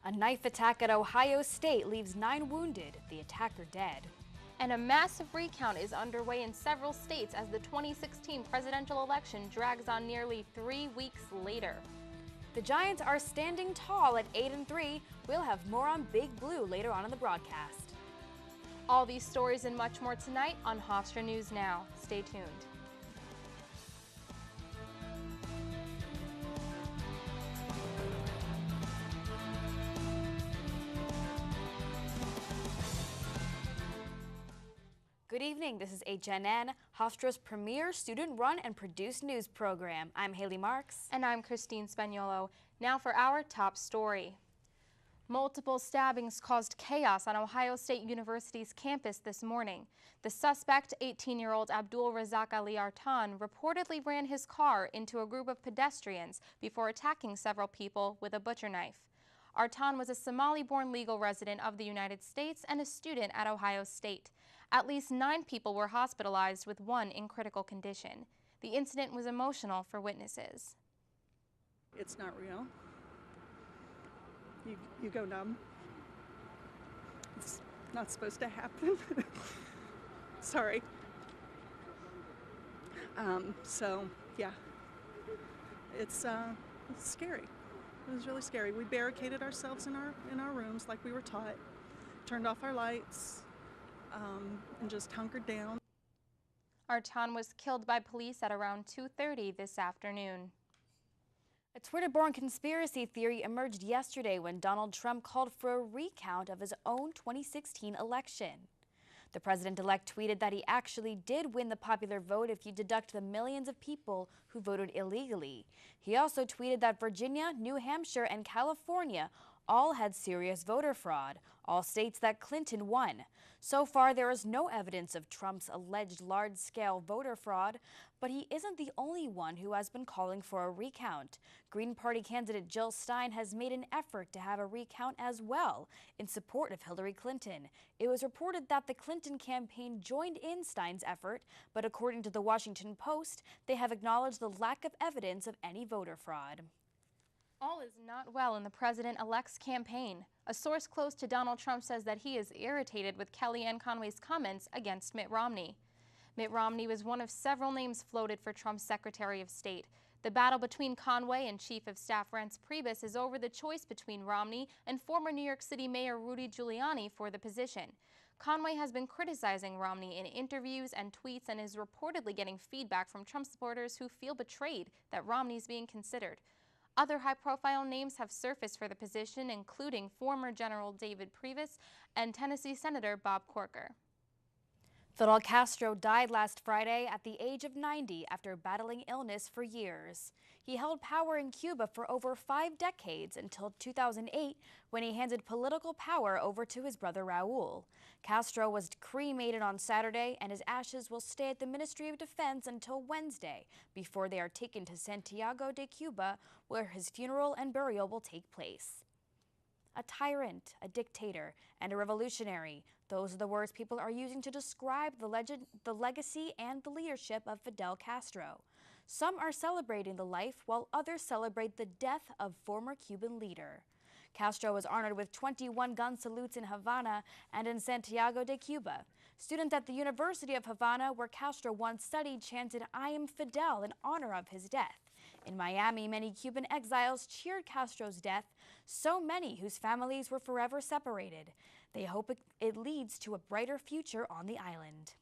A knife attack at Ohio State leaves 9 wounded, the attacker dead. And a massive recount is underway in several states as the 2016 presidential election drags on nearly 3 weeks later. The Giants are standing tall at 8-3. We'll have more on Big Blue later on in the broadcast. All these stories and much more tonight on Hofstra News Now. Stay tuned. Good evening, this is HNN, Hofstra's premier student-run and produced news program. I'm Haley Marks. And I'm Christine Spaniolo. Now for our top story. Multiple stabbings caused chaos on Ohio State University's campus this morning. The suspect, 18-year-old Abdul Razak Ali Artan, reportedly ran his car into a group of pedestrians before attacking several people with a butcher knife. Artan was a Somali-born legal resident of the United States and a student at Ohio State. At least 9 people were hospitalized, with 1 in critical condition. The incident was emotional for witnesses. It's not real. You go numb. It's not supposed to happen. Sorry. So yeah, it's scary. It was really scary. We barricaded ourselves in our rooms like we were taught, turned off our lights, and just hunkered down. Artan was killed by police at around 2:30 this afternoon. A Twitter-born conspiracy theory emerged yesterday when Donald Trump called for a recount of his own 2016 election. The president-elect tweeted that he actually did win the popular vote if you deduct the millions of people who voted illegally. He also tweeted that Virginia, New Hampshire, and California all had serious voter fraud, all states that Clinton won. So far, there is no evidence of Trump's alleged large-scale voter fraud, but he isn't the only one who has been calling for a recount. Green Party candidate Jill Stein has made an effort to have a recount as well in support of Hillary Clinton. It was reported that the Clinton campaign joined in Stein's effort, but according to the Washington Post, they have acknowledged the lack of evidence of any voter fraud. All is not well in the president-elect's campaign. A source close to Donald Trump says that he is irritated with Kellyanne Conway's comments against Mitt Romney. Mitt Romney was one of several names floated for Trump's Secretary of State. The battle between Conway and Chief of Staff Reince Priebus is over the choice between Romney and former New York City Mayor Rudy Giuliani for the position. Conway has been criticizing Romney in interviews and tweets and is reportedly getting feedback from Trump supporters who feel betrayed that Romney is being considered. Other high-profile names have surfaced for the position, including former General David Priebus and Tennessee Senator Bob Corker. Fidel Castro died last Friday at the age of 90 after battling illness for years. He held power in Cuba for over 5 decades until 2008, when he handed political power over to his brother Raul. Castro was cremated on Saturday, and his ashes will stay at the Ministry of Defense until Wednesday, before they are taken to Santiago de Cuba, where his funeral and burial will take place. A tyrant, a dictator, and a revolutionary. Those are the words people are using to describe the legend, the legacy, and the leadership of Fidel Castro. Some are celebrating the life, while others celebrate the death of former Cuban leader. Castro was honored with 21 gun salutes in Havana and in Santiago de Cuba. Students at the University of Havana, where Castro once studied, chanted, "I am Fidel," in honor of his death. In Miami, many Cuban exiles cheered Castro's death, so many whose families were forever separated. They hope it leads to a brighter future on the island.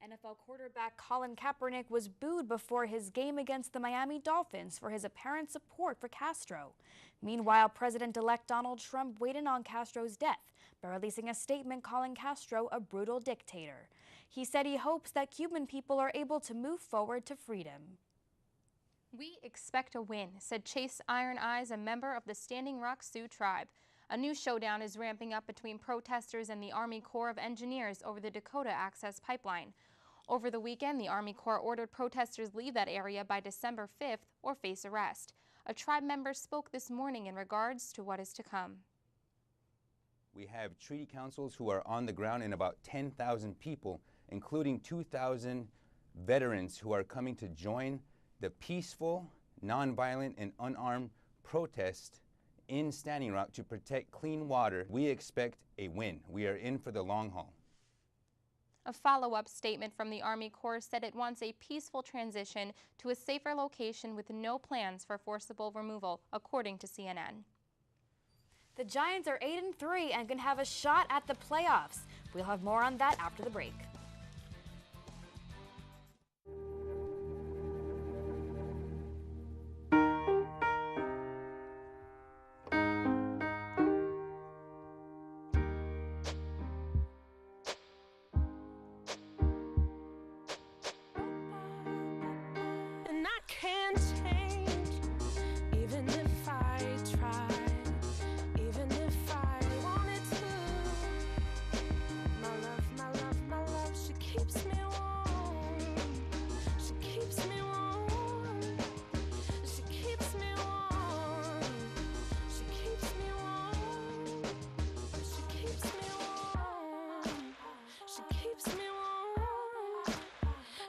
NFL quarterback Colin Kaepernick was booed before his game against the Miami Dolphins for his apparent support for Castro. Meanwhile, President-elect Donald Trump weighed in on Castro's death by releasing a statement calling Castro a brutal dictator. He said he hopes that Cuban people are able to move forward to freedom. "We expect a win," said Chase Iron Eyes, a member of the Standing Rock Sioux tribe. A new showdown is ramping up between protesters and the Army Corps of Engineers over the Dakota Access Pipeline. Over the weekend, the Army Corps ordered protesters leave that area by December 5th or face arrest. A tribe member spoke this morning in regards to what is to come. We have treaty councils who are on the ground in about 10,000 people, including 2,000 veterans who are coming to join the peaceful, nonviolent, and unarmed protest in Standing Rock to protect clean water. We expect a win. We are in for the long haul. A follow-up statement from the Army Corps said it wants a peaceful transition to a safer location with no plans for forcible removal, according to CNN. The Giants are 8-3 and can have a shot at the playoffs. We'll have more on that after the break.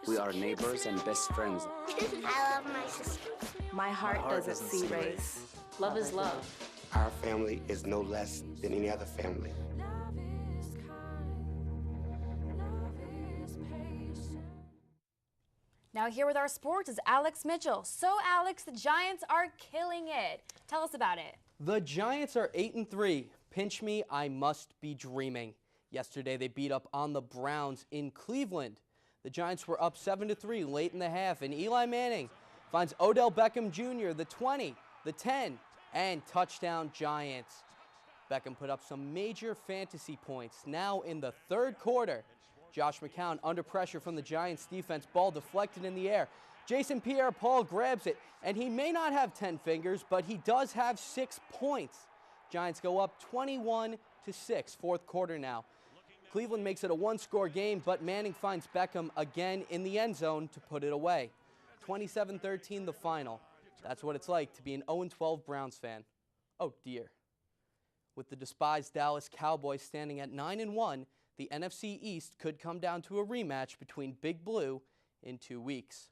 We are neighbors and best friends. I love my sister. My heart doesn't see race. Love is love. Our family is no less than any other family. Now here with our sports is Alex Mitchell. So Alex, the Giants are killing it. Tell us about it. The Giants are 8-3. Pinch me, I must be dreaming. Yesterday they beat up on the Browns in Cleveland. The Giants were up 7-3 late in the half, and Eli Manning finds Odell Beckham Jr., the 20, the 10, and touchdown Giants. Beckham put up some major fantasy points. Now in the third quarter, Josh McCown under pressure from the Giants defense, ball deflected in the air. Jason Pierre-Paul grabs it, and he may not have 10 fingers, but he does have 6 points. Giants go up 21-6, fourth quarter now. Cleveland makes it a one-score game, but Manning finds Beckham again in the end zone to put it away. 27-13 the final. That's what it's like to be an 0-12 Browns fan. Oh dear. With the despised Dallas Cowboys standing at 9-1, the NFC East could come down to a rematch between Big Blue in 2 weeks.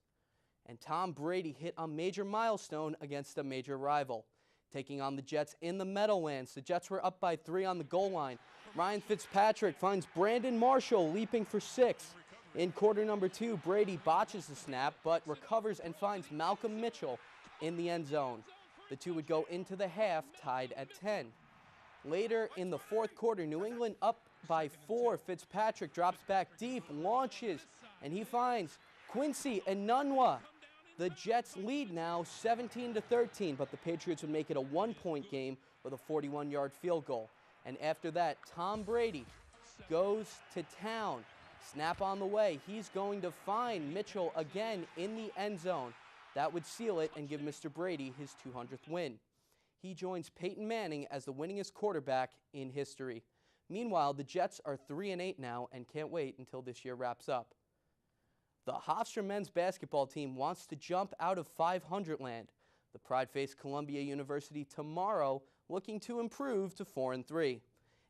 And Tom Brady hit a major milestone against a major rival. Taking on the Jets in the Meadowlands, the Jets were up by 3 on the goal line. Ryan Fitzpatrick finds Brandon Marshall leaping for 6. In quarter number 2, Brady botches the snap, but recovers and finds Malcolm Mitchell in the end zone. The two would go into the half tied at 10. Later in the fourth quarter, New England up by 4. Fitzpatrick drops back deep, launches, and he finds Quincy Enunwa. The Jets lead now 17-13, but the Patriots would make it a 1-point game with a 41-yard field goal. And after that, Tom Brady goes to town. Snap on the way. He's going to find Mitchell again in the end zone. That would seal it and give Mr. Brady his 200th win. He joins Peyton Manning as the winningest quarterback in history. Meanwhile, the Jets are 3-8 now and can't wait until this year wraps up. The Hofstra men's basketball team wants to jump out of 500 land. The Pride face Columbia University tomorrow, looking to improve to 4-3.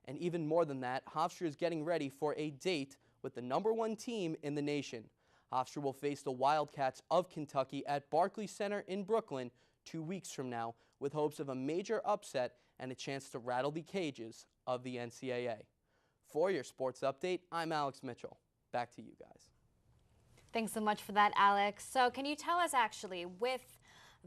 And even more than that, Hofstra is getting ready for a date with the #1 team in the nation. Hofstra will face the Wildcats of Kentucky at Barclays Center in Brooklyn 2 weeks from now, with hopes of a major upset and a chance to rattle the cages of the NCAA. For your sports update, I'm Alex Mitchell. Back to you guys. Thanks so much for that, Alex. So can you tell us actually, with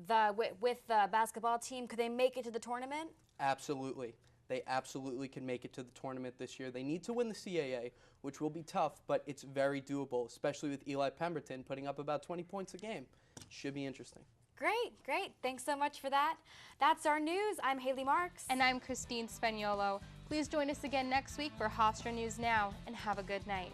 the basketball team, could they make it to the tournament? Absolutely. They absolutely can make it to the tournament this year. They need to win the CAA, which will be tough, but it's very doable, especially with Eli Pemberton putting up about 20 points a game. Should be interesting. Great, great. Thanks so much for that. That's our news. I'm Haley Marks. And I'm Christine Spaniolo. Please join us again next week for Hofstra News Now, and have a good night.